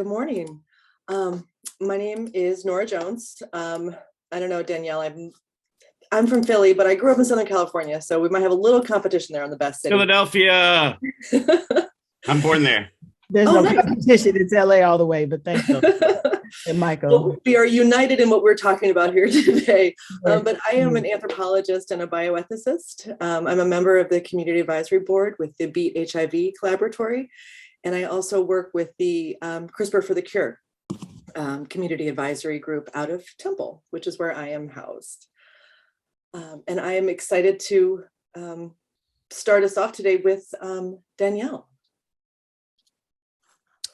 good morning. My name is Nora Jones. I don't know, Danielle, I'm from Philly, but I grew up in Southern California, so we might have a little competition there on the best city. Philadelphia. I'm born there. There's no competition. It's LA all the way, but thanks, and Michael. Well, we are united in what we're talking about here today. But I am an anthropologist and a bioethicist. I'm a member of the Community Advisory Board with the Beat HIV Collaboratory. And I also work with the CRISPR for the Cure community advisory group out of Temple, which is where I am housed. And I am excited to start us off today with Danielle.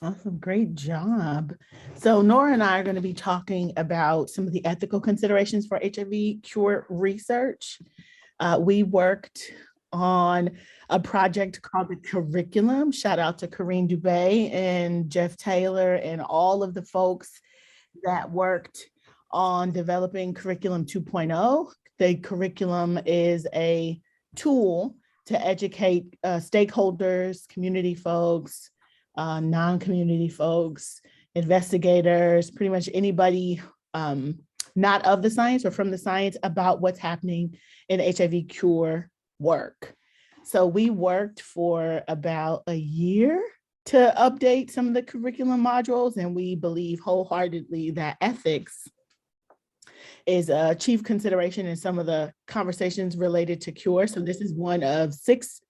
Awesome, great job. So Nora and I are going to be talking about some of the ethical considerations for HIV cure research. We worked on a project called the Curriculum. Shout out to Corinne Dubé and Jeff Taylor and all of the folks that worked on developing Curriculum 2.0. The curriculum is a tool to educate stakeholders, community folks, non-community folks, investigators, pretty much anybody not of the science or from the science about what's happening in HIV cure work. So we worked for about a year to update some of the curriculum modules, and we believe wholeheartedly that ethics is a chief consideration in some of the conversations related to cure. So this is one of six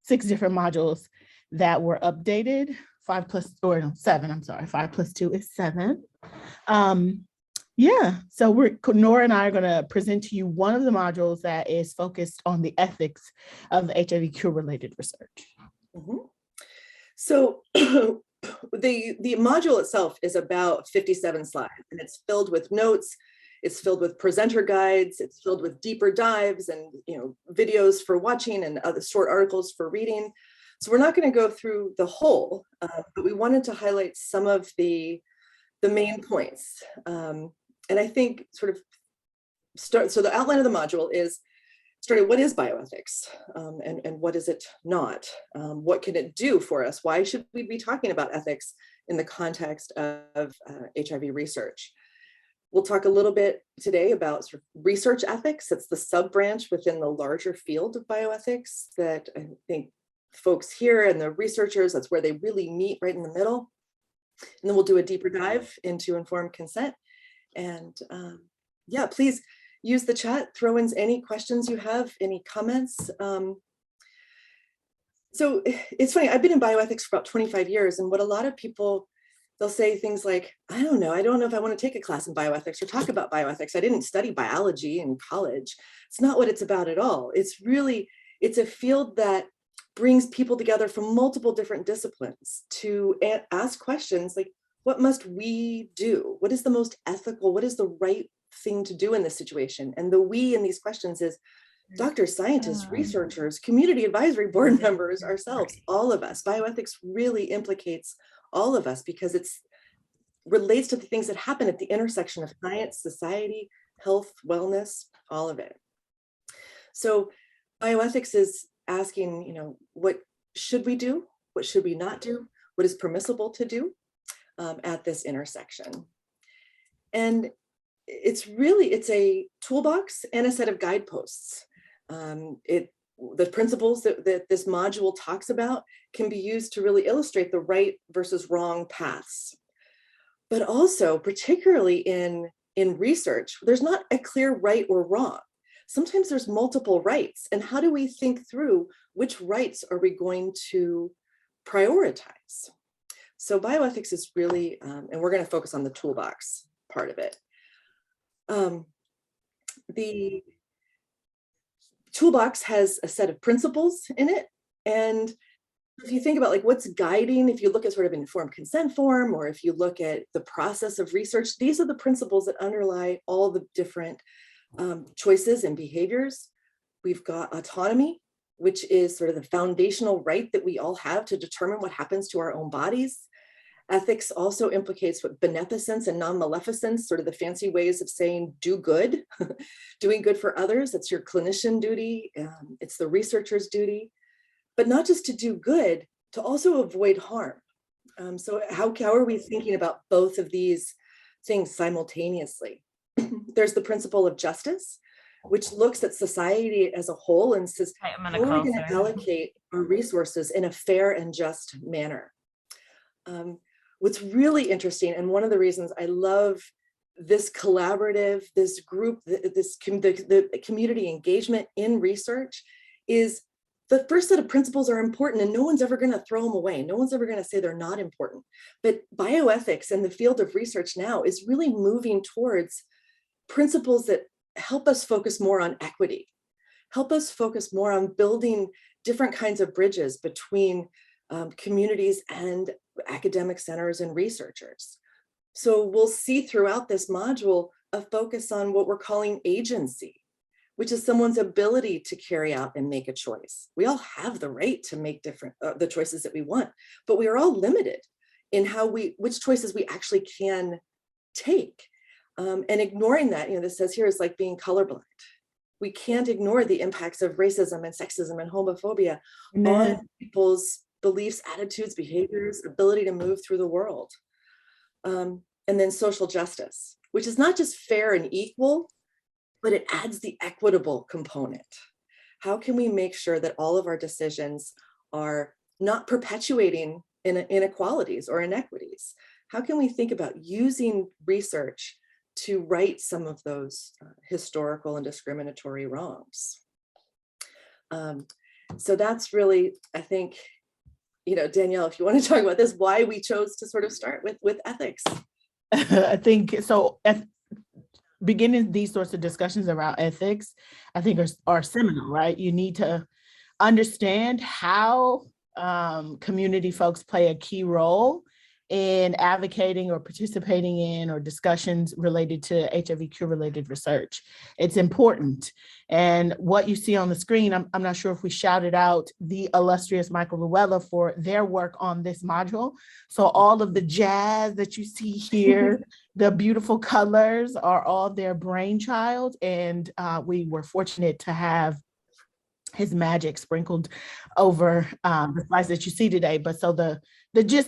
different modules that were updated. 5 + 2 is 7. So Nora and I are going to present to you one of the modules that is focused on the ethics of HIV cure-related research. Mm-hmm. So the module itself is about 57 slides, and it's filled with notes. It's filled with presenter guides. It's filled with deeper dives and videos for watching and other short articles for reading. So we're not going to go through the whole, but we wanted to highlight some of the main points. And I think so the outline of the module is what is bioethics and what is it not? What can it do for us? Why should we be talking about ethics in the context of HIV research? We'll talk a little bit today about research ethics. It's the sub-branch within the larger field of bioethics that I think folks here and the researchers, that's where they really meet, right in the middle. And then we'll do a deeper dive into informed consent. And please use the chat, throw in any questions you have, any comments. So it's funny, I've been in bioethics for about 25 years, and what a lot of people, they'll say things like, I don't know if I want to take a class in bioethics or talk about bioethics. I didn't study biology in college. It's not what it's about at all. It's a field that brings people together from multiple different disciplines to ask questions like, what must we do? What is the most ethical? What is the right thing to do in this situation? And the we in these questions is doctors, scientists, researchers, community advisory board members, ourselves, all of us. Bioethics really implicates all of us because it relates to the things that happen at the intersection of science, society, health, wellness, all of it. So bioethics is asking, what should we do? What should we not do? What is permissible to do at this intersection? And it's a toolbox and a set of guideposts. The principles that this module talks about can be used to really illustrate the right versus wrong paths. But also, particularly in research, there's not a clear right or wrong. Sometimes there's multiple rights. And how do we think through which rights are we going to prioritize? So bioethics is really, and we're going to focus on the toolbox part of it. The toolbox has a set of principles in it. And if you think about what's guiding, if you look at sort of informed consent form, or if you look at the process of research, these are the principles that underlie all the different choices and behaviors. We've got autonomy, which is sort of the foundational right that we all have to determine what happens to our own bodies. Ethics also implicates what beneficence and non-maleficence, sort of the fancy ways of saying do good, doing good for others. It's your clinician duty, it's the researcher's duty, but not just to do good, to also avoid harm. So how are we thinking about both of these things simultaneously? There's the principle of justice, which looks at society as a whole and says, I'm how are we going to allocate our resources in a fair and just manner? What's really interesting, and one of the reasons I love this collaborative, this group, the community engagement in research, is the first set of principles are important and no one's ever going to throw them away. No one's ever going to say they're not important. But bioethics and the field of research now is really moving towards principles that help us focus more on equity, help us focus more on building different kinds of bridges between communities and academic centers and researchers. So we'll see throughout this module a focus on what we're calling agency, which is someone's ability to carry out and make a choice. We all have the right to make different the choices that we want, but we are all limited in which choices we actually can take. And ignoring that, this says here is like being colorblind. We can't ignore the impacts of racism and sexism and homophobia on people's beliefs, attitudes, behaviors, ability to move through the world. And then social justice, which is not just fair and equal, but it adds the equitable component. How can we make sure that all of our decisions are not perpetuating inequalities or inequities? How can we think about using research to right some of those historical and discriminatory wrongs? So that's really, I think, Danielle, if you want to talk about this, why we chose to sort of start with ethics. I think so. Beginning these sorts of discussions around ethics, I think are seminal, right? You need to understand how community folks play a key role in advocating or participating in or discussions related to HIV cure-related research. It's important. And what you see on the screen, I'm not sure if we shouted out the illustrious Michael Luella for their work on this module. So all of the jazz that you see here, the beautiful colors are all their brainchild. And we were fortunate to have his magic sprinkled over the slides that you see today. But so the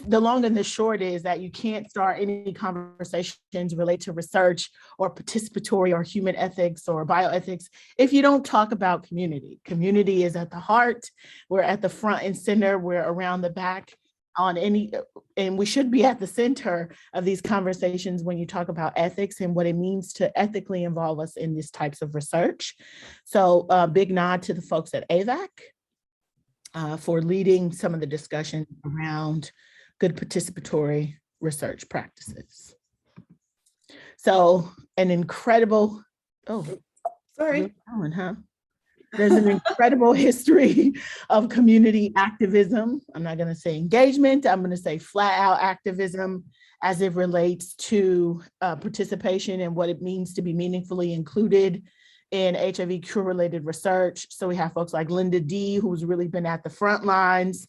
long and the short is that you can't start any conversations related to research or participatory or human ethics or bioethics if you don't talk about community. Community is at the heart. We're at the front and center. We're around the back and we should be at the center of these conversations when you talk about ethics and what it means to ethically involve us in these types of research. So big nod to the folks at AVAC for leading some of the discussion around good participatory research practices. So an incredible, there's an incredible history of community activism. I'm not going to say engagement. I'm going to say flat out activism as it relates to participation and what it means to be meaningfully included in HIV cure-related research. So we have folks like Linda D, who's really been at the front lines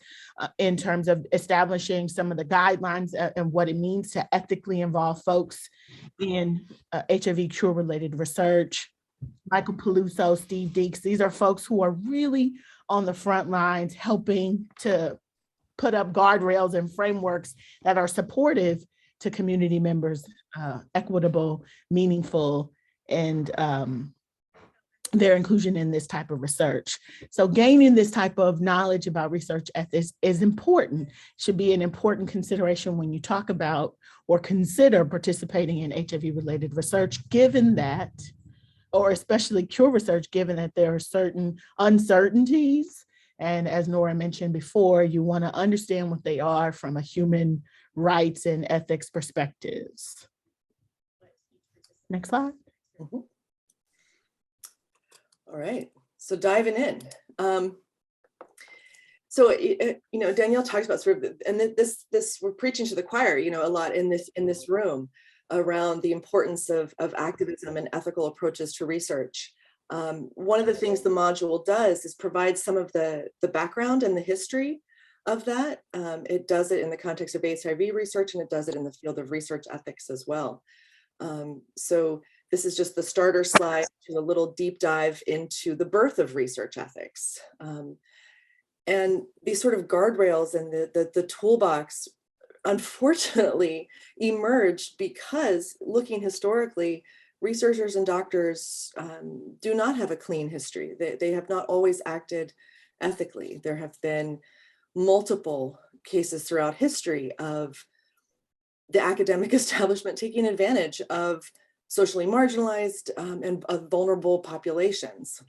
in terms of establishing some of the guidelines and what it means to ethically involve folks in HIV cure-related research. Michael Peluso, Steve Deeks, these are folks who are really on the front lines helping to put up guardrails and frameworks that are supportive to community members, equitable, meaningful, and their inclusion in this type of research. So gaining this type of knowledge about research ethics is important, should be an important consideration when you talk about or consider participating in HIV-related research, given that, or especially cure research, given that there are certain uncertainties. And as Nora mentioned before, you want to understand what they are from a human rights and ethics perspectives. Next slide. Mm-hmm. All right, so diving in. Danielle talks about sort of, and this we're preaching to the choir, a lot in this room around the importance of activism and ethical approaches to research. One of the things the module does is provide some of the background and the history of that. It does it in the context of HIV research, and it does it in the field of research ethics as well. So this is just the starter slide to a little deep dive into the birth of research ethics. And these sort of guardrails and the toolbox unfortunately emerged because, looking historically, researchers and doctors do not have a clean history. They have not always acted ethically. There have been multiple cases throughout history of the academic establishment taking advantage of socially marginalized and vulnerable populations.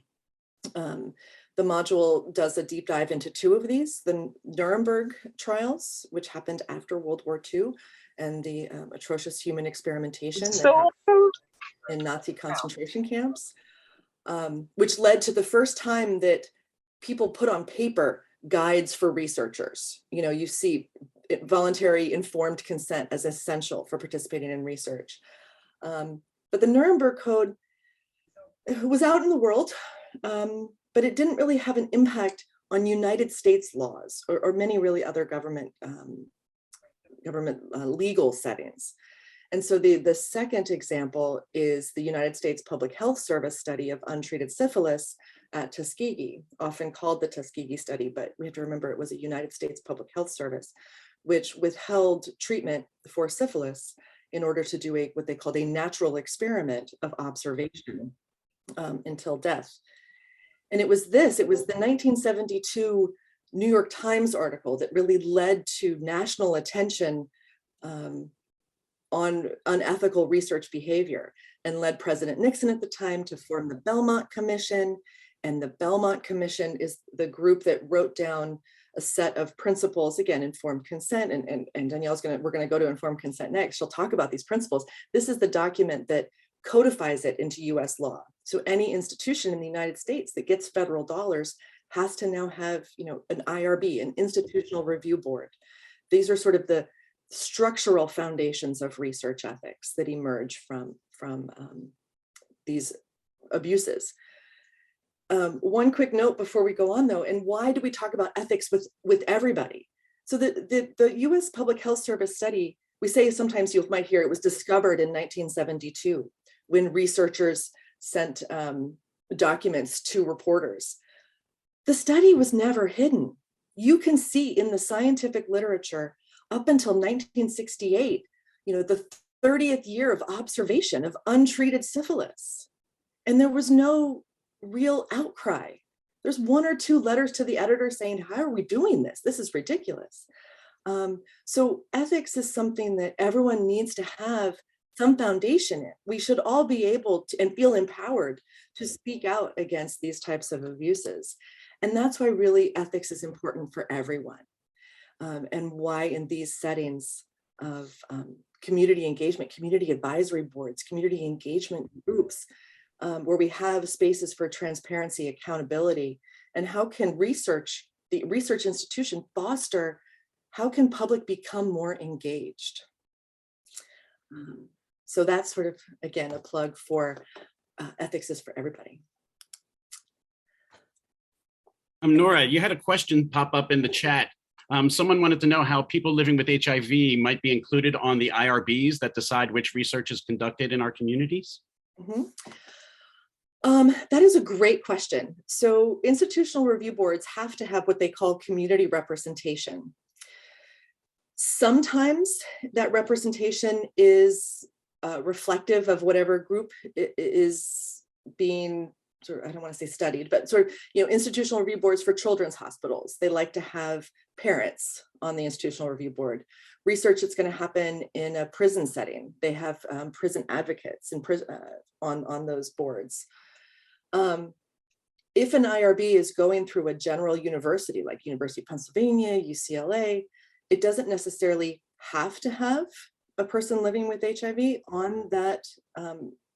The module does a deep dive into two of these: the Nuremberg trials, which happened after World War II, and the atrocious human experimentation in Nazi concentration camps, which led to the first time that people put on paper guides for researchers. You know, you see voluntary informed consent as essential for participating in research. But the Nuremberg Code was out in the world, but it didn't really have an impact on United States laws or many really other government legal settings. And so the second example is the United States Public Health Service study of untreated syphilis at Tuskegee, often called the Tuskegee study, but we have to remember it was a United States Public Health Service, which withheld treatment for syphilis in order to do what they called a natural experiment of observation until death. And it was the 1972 New York Times article that really led to national attention on unethical research behavior, and led President Nixon at the time to form the Belmont Commission. And the Belmont Commission is the group that wrote down a set of principles, again, informed consent, and Danielle's we're gonna go to informed consent next. She'll talk about these principles. This is the document that codifies it into US law. So any institution in the United States that gets federal dollars has to now have, you know, an IRB, an institutional review board. These are sort of the structural foundations of research ethics that emerge from these abuses. One quick note before we go on, though, and why do we talk about ethics with everybody? So the US Public Health Service study, we say sometimes you might hear it was discovered in 1972 when researchers sent documents to reporters. The study was never hidden. You can see in the scientific literature up until 1968, you know, the 30th year of observation of untreated syphilis. And there was no real outcry. There's one or two letters to the editor saying, how are we doing this? This is ridiculous. So ethics is something that everyone needs to have some foundation in. We should all be able to and feel empowered to speak out against these types of abuses. And that's why really ethics is important for everyone. And why in these settings of community engagement, community advisory boards, community engagement groups, where we have spaces for transparency, accountability, and how can the research institution foster, how can public become more engaged? So that's sort of, again, a plug for ethics is for everybody. Nora, you had a question pop up in the chat. Someone wanted to know how people living with HIV might be included on the IRBs that decide which research is conducted in our communities. Mm-hmm. That is a great question. So institutional review boards have to have what they call community representation. Sometimes that representation is reflective of whatever group is being, I don't want to say studied, but sort of, you know, institutional review boards for children's hospitals. They like to have parents on the institutional review board. Research that's going to happen in a prison setting, they have prison advocates and on those boards. If an IRB is going through a general university like University of Pennsylvania, UCLA, it doesn't necessarily have to have a person living with HIV on that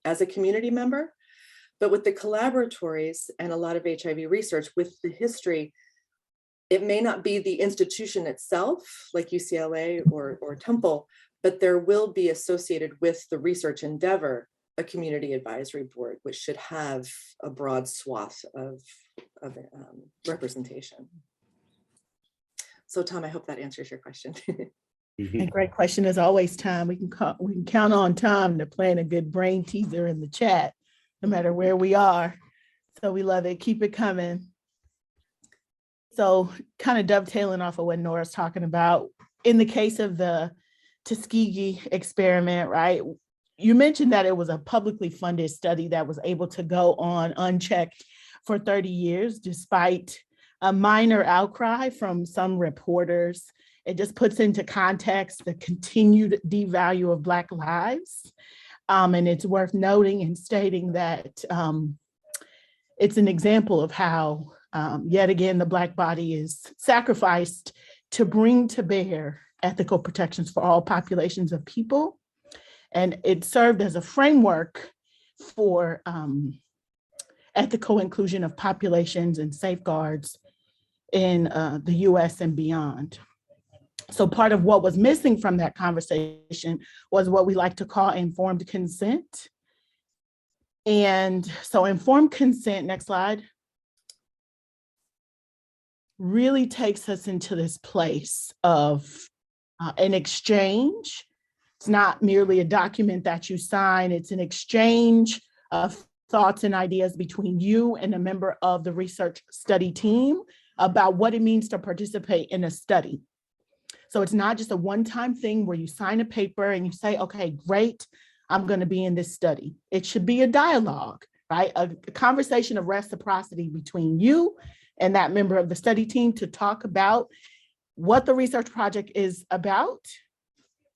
as a community member. But with the collaboratories and a lot of HIV research with the history, it may not be the institution itself, like UCLA or Temple, but there will be associated with the research endeavor a community advisory board, which should have a broad swath of representation. So Tom, I hope that answers your question. And great question as always, Tom. We can count on Tom to plan a good brain teaser in the chat, no matter where we are. So we love it. Keep it coming. So kind of dovetailing off of what Nora's talking about, in the case of the Tuskegee experiment, right? You mentioned that it was a publicly funded study that was able to go on unchecked for 30 years, despite a minor outcry from some reporters. It just puts into context the continued devalue of Black lives. And it's worth noting and stating that it's an example of how, yet again, the Black body is sacrificed to bring to bear ethical protections for all populations of people. And it served as a framework for ethical inclusion of populations and safeguards in the US and beyond. So part of what was missing from that conversation was what we like to call informed consent. And so informed consent, next slide, really takes us into this place of an exchange. It's not merely a document that you sign, it's an exchange of thoughts and ideas between you and a member of the research study team about what it means to participate in a study. So it's not just a one-time thing where you sign a paper and you say, okay, great, I'm going to be in this study. It should be a dialogue, right? A conversation of reciprocity between you and that member of the study team to talk about what the research project is about.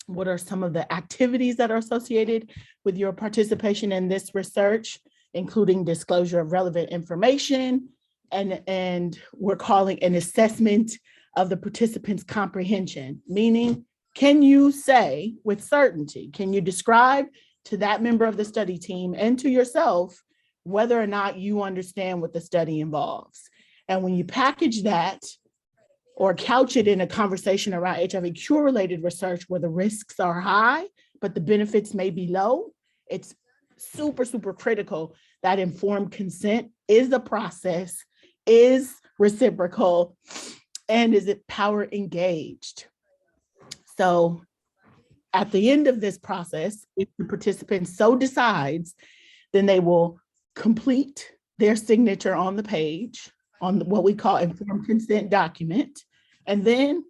What are some of the activities that are associated with your participation in this research, including disclosure of relevant information, and we're calling an assessment of the participants' comprehension, meaning, can you say with certainty, can you describe to that member of the study team and to yourself whether or not you understand what the study involves? And when you package that or couch it in a conversation around HIV cure-related research where the risks are high, but the benefits may be low, it's super, super critical that informed consent is a process, is reciprocal, and is it power engaged. So at the end of this process, if the participant so decides, then they will complete their signature on the page on what we call informed consent document, and then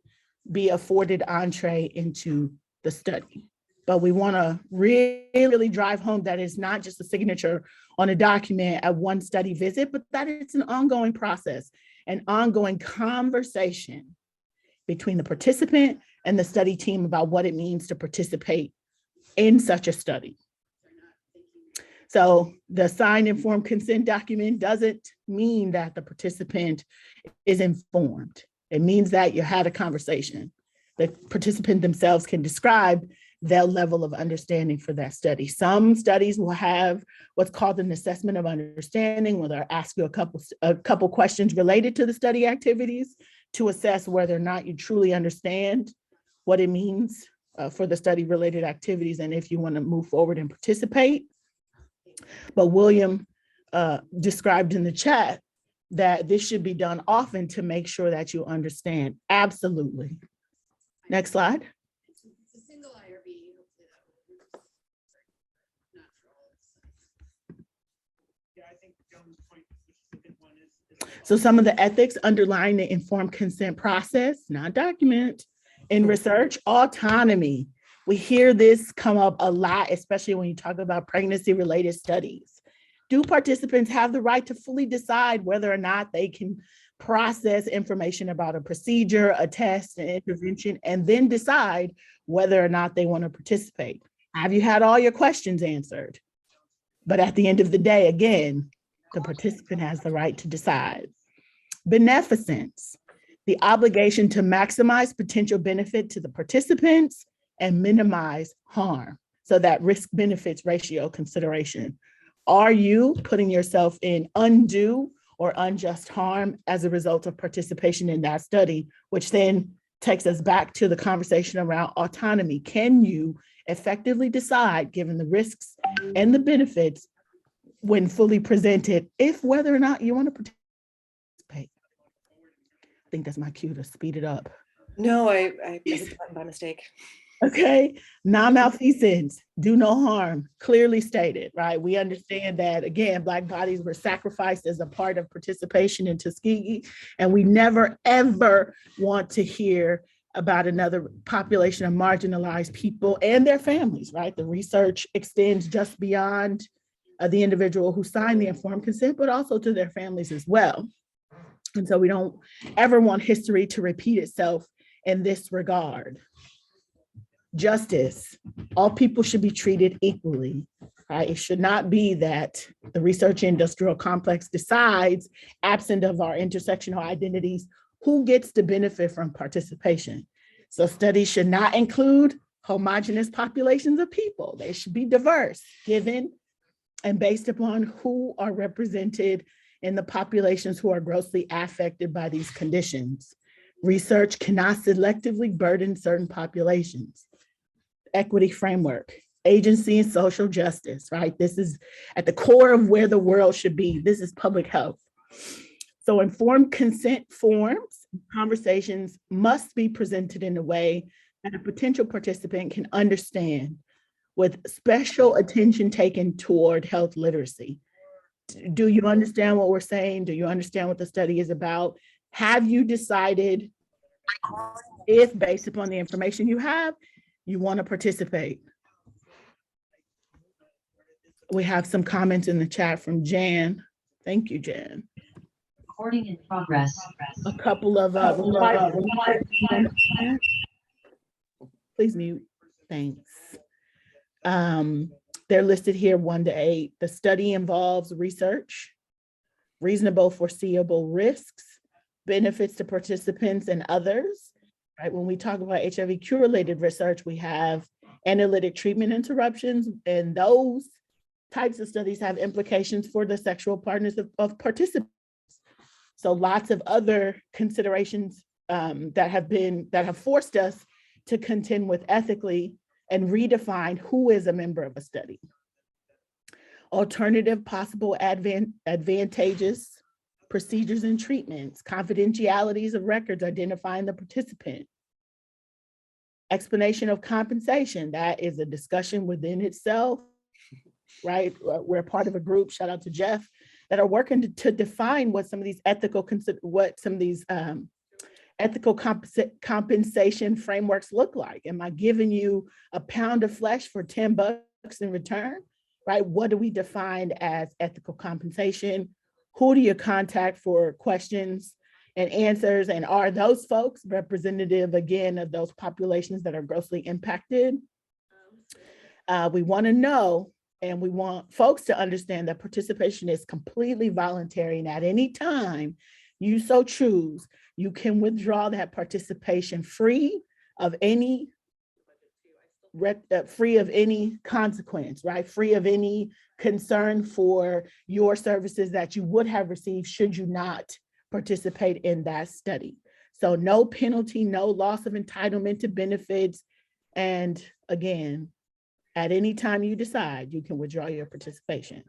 be afforded entree into the study. But we want to really drive home that it's not just a signature on a document at one study visit, but that it's an ongoing process, an ongoing conversation between the participant and the study team about what it means to participate in such a study. So the signed informed consent document doesn't mean that the participant is informed. It means that you had a conversation. The participant themselves can describe their level of understanding for that study. Some studies will have what's called an assessment of understanding, where they'll ask you a couple questions related to the study activities to assess whether or not you truly understand what it means for the study related activities and if you want to move forward and participate. But William described in the chat that this should be done often to make sure that you understand. Absolutely. Next slide. It's a single IRB. Yeah, I think Joan's point, which is a good one, is So some of the ethics underlying the informed consent process, not document, in research, autonomy. We hear this come up a lot, especially when you talk about pregnancy-related studies. Do participants have the right to fully decide whether or not they can process information about a procedure, a test, an intervention, and then decide whether or not they want to participate? Have you had all your questions answered? But at the end of the day, again, the participant has the right to decide. Beneficence, the obligation to maximize potential benefit to the participants and minimize harm. So that risk benefits ratio consideration. Are you putting yourself in undue or unjust harm as a result of participation in that study, which then takes us back to the conversation around autonomy. Can you effectively decide, given the risks and the benefits when fully presented, if whether or not you want to participate? I think that's my cue to speed it up. No, I hit the button by mistake. Okay, non-malfeasance, do no harm, clearly stated, right? We understand that, again, Black bodies were sacrificed as a part of participation in Tuskegee, and we never, ever want to hear about another population of marginalized people and their families, right? The research extends just beyond the individual who signed the informed consent, but also to their families as well. And so we don't ever want history to repeat itself in this regard. Justice, all people should be treated equally, right? It should not be that the research industrial complex decides, absent of our intersectional identities, who gets to benefit from participation. So studies should not include homogeneous populations of people. They should be diverse, given and based upon who are represented in the populations who are grossly affected by these conditions. Research cannot selectively burden certain populations. Equity framework, agency and social justice, right? This is at the core of where the world should be. This is public health. So informed consent forms, conversations must be presented in a way that a potential participant can understand, with special attention taken toward health literacy. Do you understand what we're saying? Do you understand what the study is about? Have you decided if, based upon the information you have, you want to participate? We have some comments in the chat from Jan. Thank you, Jan. Recording in progress. A couple of please mute. Thanks. They're listed here 1 to 8. The study involves research, reasonable foreseeable risks, benefits to participants and others. Right? When we talk about HIV cure-related research, we have analytic treatment interruptions, and those types of studies have implications for the sexual partners of participants. So lots of other considerations that have forced us to contend with ethically and redefine who is a member of a study. Alternative possible advantageous procedures and treatments, confidentialities of records identifying the participant. Explanation of compensation, that is a discussion within itself, right? We're part of a group, shout out to Jeff, that are working to define what some of these ethical compensation frameworks look like. Am I giving you a pound of flesh for $10 in return, right? What do we define as ethical compensation? Who do you contact for questions and answers? And are those folks representative, again, of those populations that are grossly impacted? We want to know, and we want folks to understand that participation is completely voluntary, and at any time you so choose, you can withdraw that participation free of any consequence, right? Free of any concern for your services that you would have received should you not participate in that study. So no penalty, no loss of entitlement to benefits. And again, at any time you decide, you can withdraw your participation.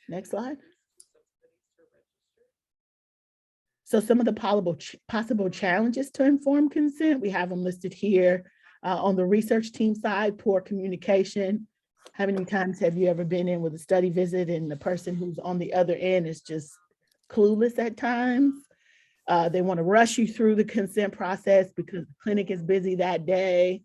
Next slide. So some of the possible challenges to informed consent, we have them listed here. On the research team side, poor communication. How many times have you ever been in with a study visit and the person who's on the other end is just clueless at times? They want to rush you through the consent process because the clinic is busy that day.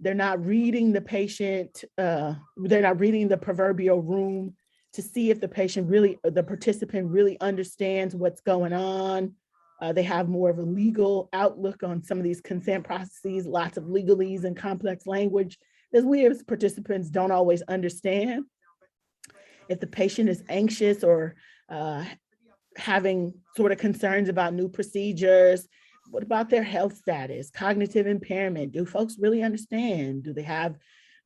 They're not reading the patient, they're not reading the proverbial room to see if the participant really understands what's going on. They have more of a legal outlook on some of these consent processes, lots of legalese and complex language that we as participants don't always understand. If the patient is anxious or having sort of concerns about new procedures, what about their health status, cognitive impairment? Do folks really understand? Do they have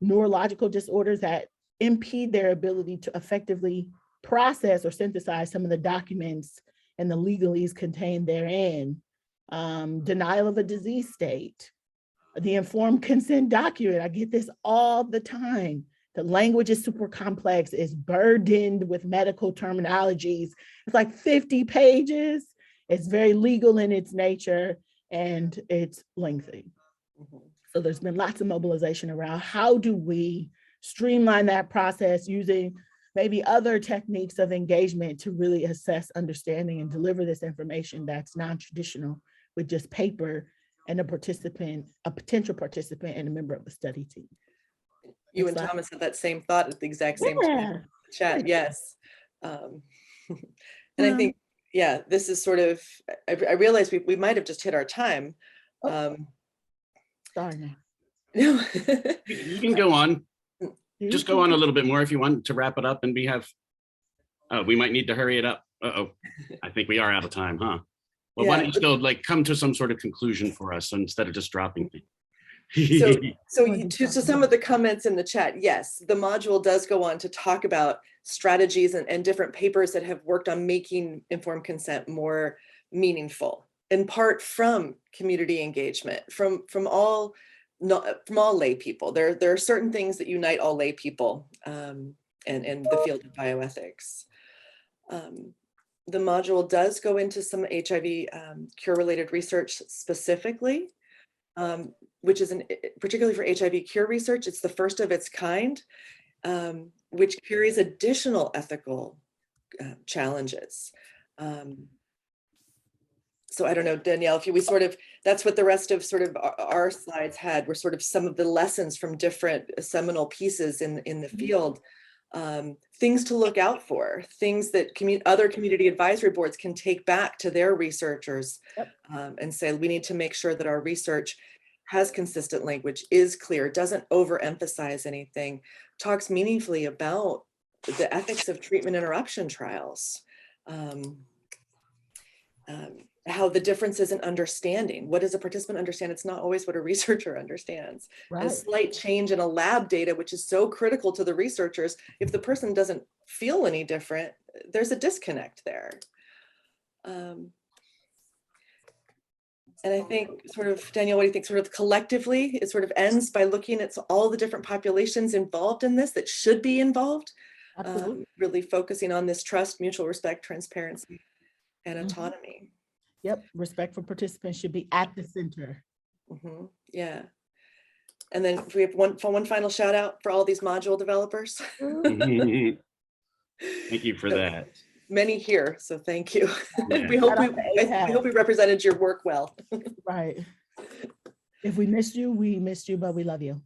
neurological disorders that impede their ability to effectively process or synthesize some of the documents and the legalese contained therein? Denial of a disease state, the informed consent document. I get this all the time. The language is super complex, it's burdened with medical terminologies. It's like 50 pages. It's very legal in its nature and it's lengthy. So there's been lots of mobilization around how do we streamline that process using maybe other techniques of engagement to really assess understanding and deliver this information that's non-traditional with just paper and a participant, a potential participant and a member of the study team. You and Next slide. Thomas had that same thought at the exact same time. Yeah. Chat, yes. And I think, yeah, this is sort of, I realize we might have just hit our time. Sorry now. No. You can go on. Just go on a little bit more if you want to wrap it up, and we might need to hurry it up. Uh-oh, I think we are out of time, huh? Well, why don't you still come to some sort of conclusion for us instead of just dropping things? To some of the comments in the chat, yes, the module does go on to talk about strategies and different papers that have worked on making informed consent more meaningful, in part from community engagement, from all lay people. There are certain things that unite all lay people in the field of bioethics. The module does go into some HIV cure-related research specifically, which is particularly for HIV cure research. It's the first of its kind, which carries additional ethical challenges. So I don't know, Danielle, if that's what the rest of sort of our slides had, were sort of some of the lessons from different seminal pieces in the field. Things to look out for, things that other community advisory boards can take back to their researchers. Yep. And say, we need to make sure that our research has consistent language, is clear, doesn't overemphasize anything, talks meaningfully about the ethics of treatment interruption trials. How the differences in understanding. What does a participant understand? It's not always what a researcher understands. Right. A slight change in a lab data, which is so critical to the researchers, if the person doesn't feel any different, there's a disconnect there. And I think sort of, Danielle, what do you think? Sort of collectively, it sort of ends by looking at all the different populations involved in this that should be involved, really focusing on this trust, mutual respect, transparency, and autonomy. Yep, respect for participants should be at the center. Yeah. And then we have one final shout out for all these module developers. Thank you for that. Many here, so thank you. Yeah. we hope we represented your work well. Right. If we missed you, but we love you.